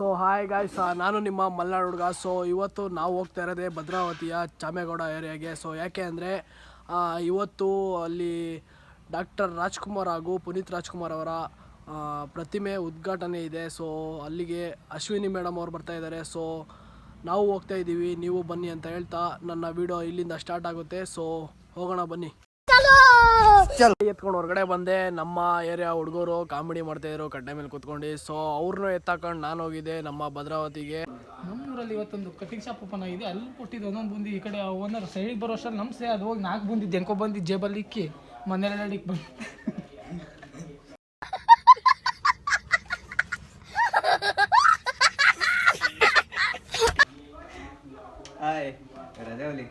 So hi guys, ನಾನು ನಿಮ್ಮ ಮಲ್ನಾಡು ಹುಡುಗ. ಸೊ ಇವತ್ತು ನಾವು ಹೋಗ್ತಾ ಇರೋದೇ ಭದ್ರಾವತಿಯ ಚಾಮೇಗೌಡ ಏರಿಯಾಗೆ. ಸೊ ಯಾಕೆ ಅಂದರೆ ಇವತ್ತು ಅಲ್ಲಿ ಡಾಕ್ಟರ್ ರಾಜ್ಕುಮಾರ್ ಹಾಗೂ ಪುನೀತ್ ರಾಜ್ಕುಮಾರ್ ಅವರ ಪ್ರತಿಮೆ ಉದ್ಘಾಟನೆ ಇದೆ. ಸೊ ಅಲ್ಲಿಗೆ ಅಶ್ವಿನಿ ಮೇಡಮ್ ಅವ್ರು ಬರ್ತಾ ಇದ್ದಾರೆ. ಸೊ ನಾವು ಹೋಗ್ತಾ ಇದ್ದೀವಿ, ನೀವು ಬನ್ನಿ ಅಂತ ಹೇಳ್ತಾ ನನ್ನ ವಿಡಿಯೋ ಇಲ್ಲಿಂದ ಸ್ಟಾರ್ಟ್ ಆಗುತ್ತೆ. ಸೊ ಹೋಗೋಣ ಬನ್ನಿ. ಎತ್ಕೊಂಡು ಹೊರಗಡೆ ಬಂದೆ. ನಮ್ಮ ಏರಿಯಾ ಹುಡುಗರು ಕಾಮಿಡಿ ಮಾಡ್ತಾಯಿದ್ರು ಕಡ್ಡೆ ಮೇಲೆ ಕೂತ್ಕೊಂಡು. ಸೊ ಅವ್ರನ್ನೂ ಎತ್ತಾಕೊಂಡು ನಾನು ಹೋಗಿದ್ದೆ ನಮ್ಮ ಭದ್ರಾವತಿಗೆ. ನಮ್ಮೂರಲ್ಲಿ ಇವತ್ತೊಂದು ಕಟಿಂಗ್ ಶಾಪ್ ಓಪನ್ ಆಗಿದೆ. ಅಲ್ಲಿ ಕೊಟ್ಟಿದ್ದು ಒಂದೊಂದು ಬುಂದಿ. ಈ ಕಡೆ ಓನರ್ ಸೈಡಿಗೆ ಬರೋ ಅಷ್ಟರಲ್ಲಿ ನಮ್ಮ ಸೇ ಅದು ಹೋಗಿ 4 ಬಂದಿದ್ದು ಎಂಕೋ ಬಂದು ಜೇಬಲ್ಲಿ ಇಕ್ಕಿ ಮನೆಯಲ್ಲಿ ಬಂದು ಹಾಯ್ ರಾಜಾವಲಿ.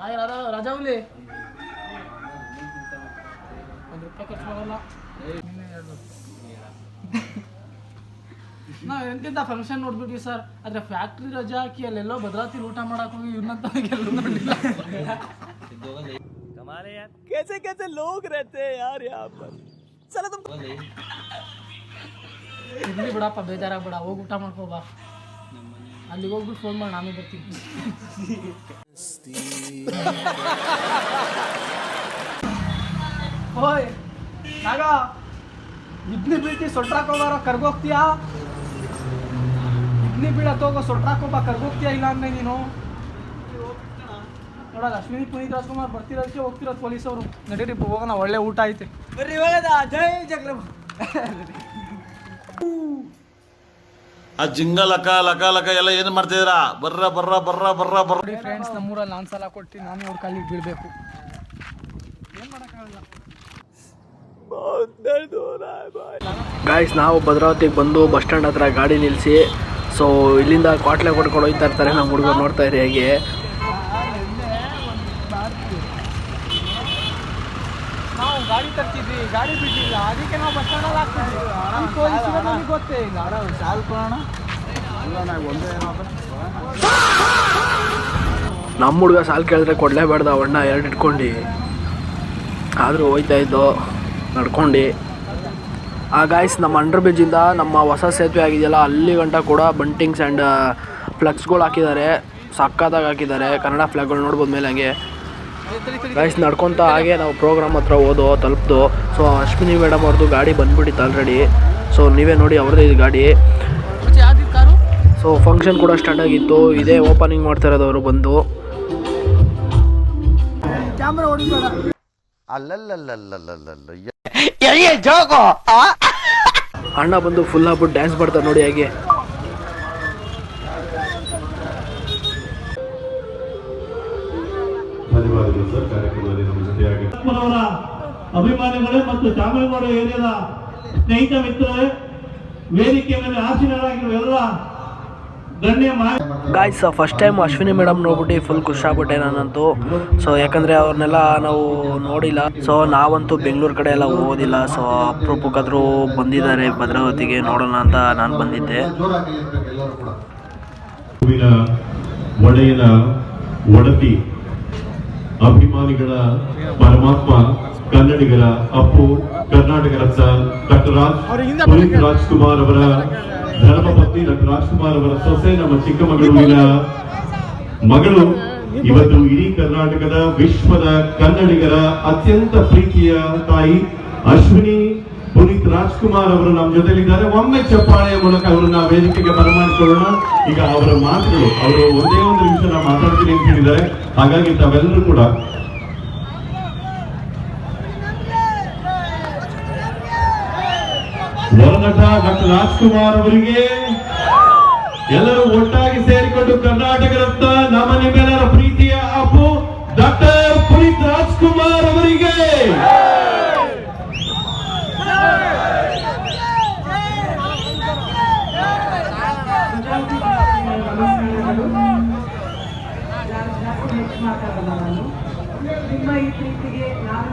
ಹಾಯ್ ರಾಜಾವಲಿ. 1 ರೂಪಾಯಿ ಖರ್ಚು ಮಾಡಲ್ಲ. ನಾವು ಎಂತಿಂತ ಫಂಕ್ಷನ್ ನೋಡ್ಬಿಟ್ವಿ ಸರ್. ಆದರೆ ಫ್ಯಾಕ್ಟ್ರಿ ರಜಾ ಹಾಕಿ ಅಲ್ಲೆಲ್ಲೋ ಭದ್ರಾವತಿ ಊಟ ಮಾಡಕ್ಕೆ ಹೋಗಿ ಇವನ್ನಂತ ನೋಡಲಿಲ್ಲ. कैसे कैसे लोग रहते हैं यार यहाँ पर. चलो तुम ಇಲ್ಲಿ ಬಿಡಪ್ಪ, ಬೇಜಾರಾಗಬೇಡ, ಹೋಗಿ ಊಟ ಮಾಡ್ಕೋ ಬಾ. ಅಲ್ಲಿಗೆ ಹೋಗ್ಬಿಟ್ಟು ಫೋನ್ ಮಾಡಿ ನಾನು ಬರ್ತೀನಿ. ಓಯ್ ನಾಗ, ಇಡ್ಲಿ ಬೀಳ್ತಿ ಸೊಟ್ರಾಕೋಬಾರ ಕರ್ಗೋಗ್ತೀಯಾ? ಇಡ್ಲಿ ಬೀಳತ್ತೋಗೋ ಸೊಟ್ರಾಕೋಬಾ ಕರ್ಗೋಗ್ತೀಯಾ? ಇಲ್ಲ ಅಂದ್ರೆ ನೀನು ನೋಡೋದು ಅಶ್ವಿನಿ ಪುನೀತ್ ರಾಜ್ಕುಮಾರ್ ಬರ್ತಿರೋದಕ್ಕೆ ಹೋಗ್ತಿರೋದು ಪೊಲೀಸವರು. ನಡೀರಿ ಹೋಗೋಣ, ಒಳ್ಳೆ ಊಟ ಐತೆ. ಬರ್ರಿ ಹೋಗೋದ. ಜೈ ಜಗ್ಲ. ಆ ಜಿಂಗ ಲಕ ಲಕ ಲಕ ಎಲ್ಲ ಏನು ಮಾಡ್ತಿದ್ದೀರಾ? ಬರ್ರ ಬರ್ರ ಬರ್ರ ಬರ್ರ ಬರ್ರ. ನೋಡಿ ಫ್ರೆಂಡ್ಸ್, ನಮ್ಮೂರಲ್ಲಿ ನಾನು ಸಲ ಕೊಟ್ಟು ನಾನು ಅವ್ರ ಕಾಲಿಗೆ ಬೀಳಬೇಕು. ಏನು ಮಾಡೋಕ್ಕಾಗಲ್ಲ. ಗಾಯ್ಸ್, ನಾವು ಭದ್ರಾವತಿಗೆ ಬಂದು ಬಸ್ ಸ್ಟ್ಯಾಂಡ್ ಹತ್ರ ಗಾಡಿ ನಿಲ್ಲಿಸಿ. ಸೊ ಇಲ್ಲಿಂದ ಕ್ವಾಟ್ಲೆ ಕೊಡ್ಕೊಂಡು ಹೋಗ್ತಾ ಇರ್ತಾರೆ ನಮ್ಮ ಹುಡುಗರು. ನೋಡ್ತಾ ಇರಿ ಹೇಗೆ. ನಾವು ಗಾಡಿ ತರ್ತಿದ್ವಿ, ಗಾಡಿ ಬಿಟ್ಟಿಲ್ಲ, ಅದಕ್ಕೆ ನಾವು ಬಸ್ ಸ್ಟ್ಯಾಂಡಲ್ಲಿ ಹಾಕ್ತಿದ್ವಿ. ನಮಗೆ ಗೊತ್ತೇ ಇಲ್ಲ. ಸಾಲ್ ಕೊಡೋಣ. ನಮ್ಮ ಹುಡುಗ ಸಾಲು ಕೇಳಿದ್ರೆ ಕೊಡಲೇಬೇಡ್ದ ಅಣ್ಣ 2 ಇಟ್ಕೊಂಡು. ಆದರೂ ಹೋಯ್ತಾ ಇದ್ದೋ ನಡ್ಕೊಂಡು. ಆ ಗಾಯ್ಸ್, ನಮ್ಮ ಅಂಡರ್ ಬ್ರಿಡ್ಜಿಂದ ನಮ್ಮ ಹೊಸ ಸೇತುವೆ ಆಗಿದೆಯಲ್ಲ, ಅಲ್ಲಿ ಗಂಟ ಕೂಡ ಬಂಟಿಂಗ್ಸ್ ಆ್ಯಂಡ್ ಫ್ಲೆಕ್ಸ್ಗಳು ಹಾಕಿದ್ದಾರೆ. ಸಕ್ಕತ್ತಾಗಿ ಹಾಕಿದ್ದಾರೆ. ಕನ್ನಡ ಫ್ಲಾಗ್ಗಳು ನೋಡ್ಬೋದು ಮೇಲೆ. ಹಂಗೆ ಗಾಯ್ಸ್ ನಡ್ಕೊತ ಹಾಗೆ ನಾವು ಪ್ರೋಗ್ರಾಮ್ ಹತ್ರ ತಲುಪ್ದು. ಸೊ ಅಶ್ವಿನಿ ಮೇಡಮ್ ಅವ್ರದ್ದು ಗಾಡಿ ಬಂದುಬಿಟ್ಟಿತ್ತು ಆಲ್ರೆಡಿ. ಸೊ ನೀವೇ ನೋಡಿ, ಅವ್ರದ್ದೇ ಇದು ಗಾಡಿ. ಸೊ ಫಂಕ್ಷನ್ ಕೂಡ ಸ್ಟಾರ್ಟ್ ಆಗಿತ್ತು. ಇದೇ ಓಪನಿಂಗ್ ಮಾಡ್ತಾ ಇರೋದು ಅವರು ಬಂದು. ಕ್ಯಾಮ್ರಾ ಹೊಡಿಬೇಡ. ಅಣ್ಣ ಬಂದು ಫುಲ್ ಆಗ್ಬಿಟ್ಟು ಡ್ಯಾನ್ಸ್ ಮಾಡ್ತಾರೆ ನೋಡಿ ಹಾಗೆ. ಅಭಿಮಾನಿಗಳೇ ಮತ್ತು ಚಾಮೇಗೌಡ ಏರಿಯಾದ ಸ್ನೇಹಿತ ಮಿತ್ರರೇ, ವೇದಿಕೆ ಮೇಲೆ ಆಸೀನರಾಗಿರುವ ಎಲ್ಲ ಗಣ್ಯ guys, first time Ashwini madam ನೋಡ್ಬಿಟ್ಟು ಫುಲ್ ಖುಷಿಯಾಗ್ಬಿಟ್ಟೆ ನಾನಂತೂ. ಸೊ ಯಾಕಂದರೆ ಅವ್ರನ್ನೆಲ್ಲ ನಾವು ನೋಡಿಲ್ಲ. ಸೊ ನಾವಂತೂ ಬೆಂಗಳೂರು ಕಡೆ ಎಲ್ಲ ಓದಿಲ್ಲ. ಸೊ ಅಪರೂಪಕ್ಕಾದರೂ ಬಂದಿದ್ದಾರೆ ಭದ್ರಾವತಿಗೆ, ನೋಡೋಣ ಅಂತ ನಾನು ಬಂದಿದ್ದೆ. ಒಡೆಯನ ಒಡತಿ, ಅಭಿಮಾನಿಗಳ ಪರಮಾತ್ಮ, ಕನ್ನಡಿಗರ ಅಪ್ಪು, ಕರ್ನಾಟಕ ರತ್ನ ಡಾಕ್ಟರ್ ಪುನೀತ್ ರಾಜ್ಕುಮಾರ್ ಅವರ ಧರ್ಮಪತ್ನಿ ಡಾಕ್ಟರ್ ರಾಜ್ಕುಮಾರ್ ಅವರ ಸೊಸೆ, ನಮ್ಮ ಚಿಕ್ಕಮಗಳೂರಿನ ಮಗಳು. ಇವತ್ತು ಇಡೀ ಕರ್ನಾಟಕದ, ವಿಶ್ವದ ಕನ್ನಡಿಗರ ಅತ್ಯಂತ ಪ್ರೀತಿಯ ತಾಯಿ ಅಶ್ವಿನಿ ಪುನೀತ್ ರಾಜ್ಕುಮಾರ್ ಅವರು ನಮ್ಮ ಜೊತೆಲಿದ್ದಾರೆ. ಒಮ್ಮೆ ಚಪ್ಪಾಳೆಯ ಮೂಲಕ ಅವರನ್ನ ವೇದಿಕೆಗೆ ಬರಮಾಡಿಕೊಳ್ಳೋಣ. ಈಗ ಅವರ ಮಾತುಗಳು, ಅವರು ಒಂದೇ ಒಂದು ನಿಮಿಷ ನಾವು ಮಾತಾಡ್ತೀನಿ ಅಂತ ಹೇಳಿದ್ದಾರೆ. ಹಾಗಾಗಿ ತಾವೆಲ್ಲರೂ ಕೂಡ ವರನಟ ಡಾಕ್ಟರ್ ರಾಜ್ಕುಮಾರ್ ಅವರಿಗೆ ಎಲ್ಲರೂ ಒಟ್ಟಾಗಿ ಸೇರಿಕೊಂಡು ಕರ್ನಾಟಕ ರತ್ನ, ನಮ್ಮ ನಿಮ್ಮೆಲ್ಲರ ಪ್ರೀತಿಯ ಅಪ್ಪು ಡಾಕ್ಟರ್ ಪುನೀತ್ ರಾಜ್ಕುಮಾರ್ ಅವರಿಗೆ ನಿಮ್ಮ ಈ ಪ್ರೀತಿಗೆ ನಾನು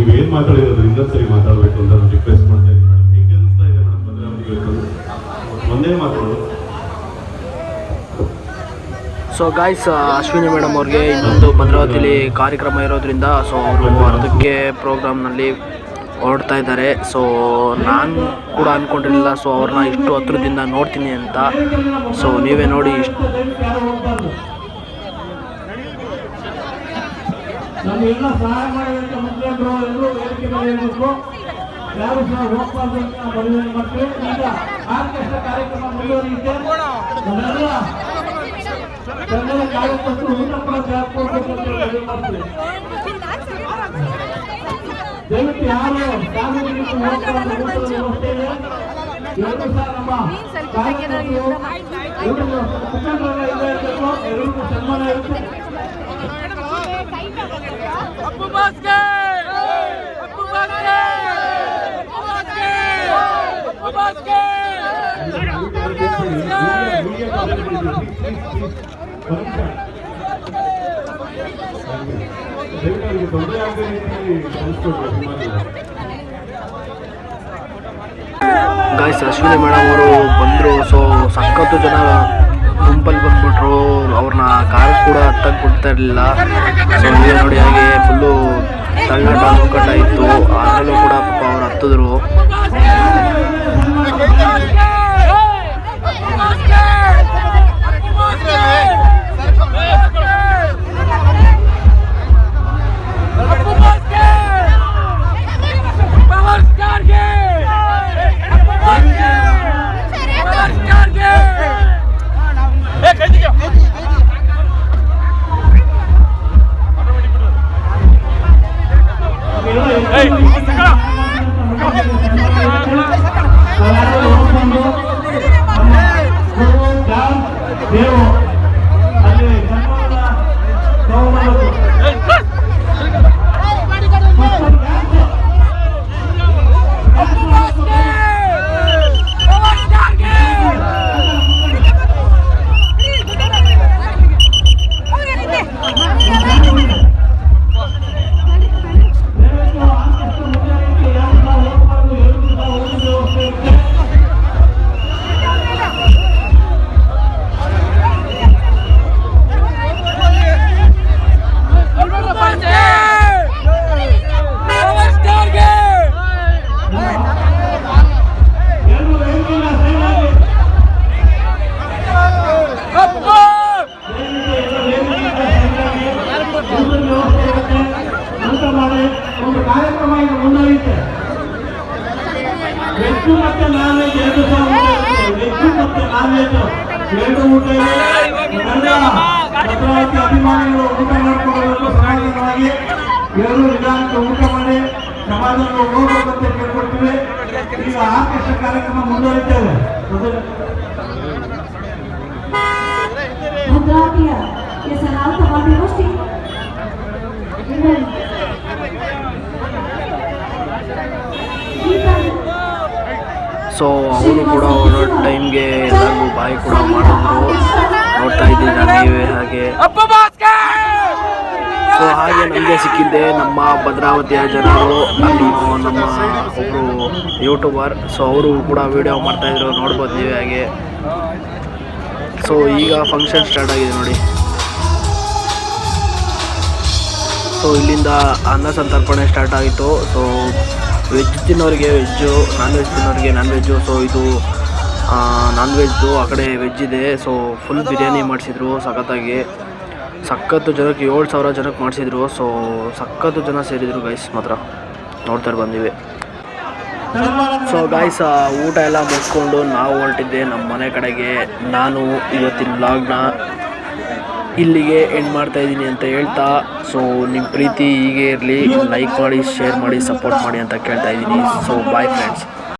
ನೀವೇನ್ ಮಾತಾಡಿರೋದು ಇನ್ನೊಂದು ಸರಿ ಮಾತಾಡಬೇಕು ಅಂತ ನಾನು ರಿಕ್ವೆಸ್ಟ್ ಮಾಡ್ತಾ ಇದ್ದೀನಿ ಮೇಡಮ್. ಹೇಗೆ ಅನಿಸ್ತಾ ಇದೆ ಮೇಡಮ್ ಭದ್ರಾವತಿಗೆ ಒಂದೇ ಮಾತು? ಸೊ ಗಾಯ್ಸ್, ಅಶ್ವಿನಿ ಮೇಡಮ್ ಅವ್ರಿಗೆ ಇನ್ನೊಂದು ಭದ್ರಾವತಿಲಿ ಕಾರ್ಯಕ್ರಮ ಇರೋದ್ರಿಂದ ಸೊ ಅವರು ಅರ್ಧಕ್ಕೆ ಪ್ರೋಗ್ರಾಮ್ನಲ್ಲಿ ಹೊರಡ್ತಾ ಇದ್ದಾರೆ. ಸೊ ನಾನು ಕೂಡ ಅಂದ್ಕೊಂಡಿರಲಿಲ್ಲ ಸೊ ಅವ್ರನ್ನ ಇಷ್ಟು ಹತ್ರದಿಂದ ನೋಡ್ತೀನಿ ಅಂತ. ಸೊ ನೀವೇ ನೋಡಿ ನಮಗೆಲ್ಲ ಸಹಾಯ ಮಾಡಿದಂಥ ಮುಖಂಡರು ಎಲ್ಲರೂ ವೇದಿಕೆ ಮೇಲೆ ಇರಬೇಕು. ಯಾರು ಸಹ ಹೋಗ್ಬಾರ್ದು ಅಂತ ನಾವು ಮನವಿ ಮಾಡ್ತೀವಿ. ಈಗ ಆರ್ಕೆಸ್ಟ್ರಾ ಕಾರ್ಯಕ್ರಮ ಮುಂದುವರಿಯುತ್ತೆ. ನಮ್ಮೆಲ್ಲ ಕನ್ನಡ ಕಾರ್ಯಕರ್ತರು ಊಟ ಕೂಡ ಕೊಡಬೇಕು ಅಂತ ಮನವಿ ಮಾಡ್ತೀವಿ. ದಯವಿಟ್ಟು ಯಾರು ಸಾರ್ವಜನಿಕರು ಹೋಗ್ಬಾರ್ದು, ಊಟದ ವ್ಯವಸ್ಥೆ ಇದೆ. ಎಲ್ಲರೂ ಸಹ ನಮ್ಮ ಕಾರ್ಯಕರ್ತರು ಮುಖಂಡರೆಲ್ಲ ಇಲ್ಲೇ ಇರಬೇಕು. ಎಲ್ಲರಿಗೂ ಸನ್ಮಾನ ಇರುತ್ತೆ. ಗಾಯ್ಸ್, ಅಶ್ವಿನಿ ಮೇಡಮ್ ಅವರು ಬಂದರು. ಸೊ ಸಖತ್ತು ಜನ ಗುಂಪಲ್ಲಿ ಬಂದ್ಬಿಟ್ರು. ಅವ್ರನ್ನ ಕಾರ್ ಕೂಡ ಹತ್ತಕ್ಕೆ ಬಿಡ್ತಾ ಇರಲಿಲ್ಲ. ಸೊ ನೀವೇ ನೋಡಿ, ಹಾಗೆ ಫುಲ್ಲು ತಳ್ಳಾಟ ನೂಕಾಟ ಇತ್ತು. ಅದರಲ್ಲೂ ಕೂಡ ಪಾಪ ಅವ್ರು ಹತ್ತಿದ್ರು. ಒಂದು ಕಾರ್ಯಕ್ರಮ ಈಗ ಮುಂದುವರಿಯುತ್ತೆ. ವೆಜ್ ಮತ್ತೆ ನಾನ್ ವೆಜ್ ಎರಡು ಸಹ ವೆಜ್ ಮತ್ತೆ ನಾನ್ ವೆಜ್ ಎರಡು ಊಟ ಇದೆ. ಭದ್ರಾವತಿ ಅಭಿಮಾನಿಗಳು ಊಟ ಮಾಡ್ಕೊಳ್ಬೇಕು. ಸಮಾಧಾನವಾಗಿ ಎರಡು ನಿಧಾನಕ್ಕೆ ಊಟ ಮಾಡಿ ಸಮಾಧಾನ ಹೋಗ್ಬೇಕಂತ ಕೇಳ್ಕೊಳ್ತೀವಿ. ಈಗ ಆರ್ಕೆಸ್ಟ್ರಾ ಕಾರ್ಯಕ್ರಮ ಮುಂದುವರಿತೇವೆ. ಭದ್ರಾವತಿಯ ಹೆಸರಾಂತ ವಾದ್ಯಗೋಷ್ಠಿ ಸೊ ಅವರು ಕೂಡ ಹೊರಡೋ ಟೈಮ್ಗೆ ಎಲ್ಲರಿಗೂ ಬಾಯಿ ಕೂಡ ಮಾಡಿದ್ರು. ನೋಡ್ತಾ ಇದ್ದೀರಾ ನೀವೇ ಹಾಗೆ. ಸೊ ಹಾಗೆ ನಮಗೆ ಸಿಕ್ಕಿದ್ದೆ ನಮ್ಮ ಭದ್ರಾವತಿಯ ಜನರು, ಅಲ್ಲಿ ನಮ್ಮ ಒಬ್ಬರು ಯೂಟ್ಯೂಬರ್. ಸೊ ಅವರು ಕೂಡ ವಿಡಿಯೋ ಮಾಡ್ತಾಯಿದ್ರು, ನೋಡ್ಬೋದು ನೀವೇ ಹಾಗೆ. ಸೊ ಈಗ ಫಂಕ್ಷನ್ ಸ್ಟಾರ್ಟ್ ಆಗಿದೆ ನೋಡಿ. ಸೊ ಇಲ್ಲಿಂದ ಅನ್ನ ಸಂತರ್ಪಣೆ ಸ್ಟಾರ್ಟ್ ಆಗಿತ್ತು. ಸೊ ವೆಜ್ ತಿನ್ನೋರಿಗೆ ವೆಜ್ಜು, ನಾನ್ ವೆಜ್ ತಿನ್ನೋರಿಗೆ ನಾನ್ ವೆಜ್ಜು. ಸೊ ಇದು ನಾನ್ ವೆಜ್ಜು, ಆ ಕಡೆ ವೆಜ್ ಇದೆ. ಸೊ ಫುಲ್ ಬಿರಿಯಾನಿ ಮಾಡಿಸಿದ್ರು ಸಖತ್ತಾಗಿ. ಸಖತ್ತು ಜನಕ್ಕೆ 7,000 ಜನಕ್ಕೆ ಮಾಡಿಸಿದ್ರು. ಸೊ ಸಖತ್ತು ಜನ ಸೇರಿದರು ಗೈಸ್, ಮಾತ್ರ ನೋಡ್ತಾರೆ ಬಂದಿವೆ. ಸೊ ಗಾಯ್ಸ್, ಊಟ ಎಲ್ಲ ಮುಗಿಸ್ಕೊಂಡು ನಾವು ಹೊರಟಿದ್ದೆ ನಮ್ಮ ಮನೆ ಕಡೆಗೆ. ನಾನು ಇವತ್ತಿನ ವ್ಲಾಗ್ನ ಇಲ್ಲಿಗೆ ಎಂಡ್ ಮಾಡ್ತಾಯಿದ್ದೀನಿ ಅಂತ ಹೇಳ್ತಾ, ಸೊ ನಿಮ್ಮ ಪ್ರೀತಿ ಹೀಗೆ ಇರಲಿ, ಲೈಕ್ ಮಾಡಿ, ಶೇರ್ ಮಾಡಿ, ಸಪೋರ್ಟ್ ಮಾಡಿ ಅಂತ ಕೇಳ್ತಾ ಇದ್ದೀನಿ. So bye friends.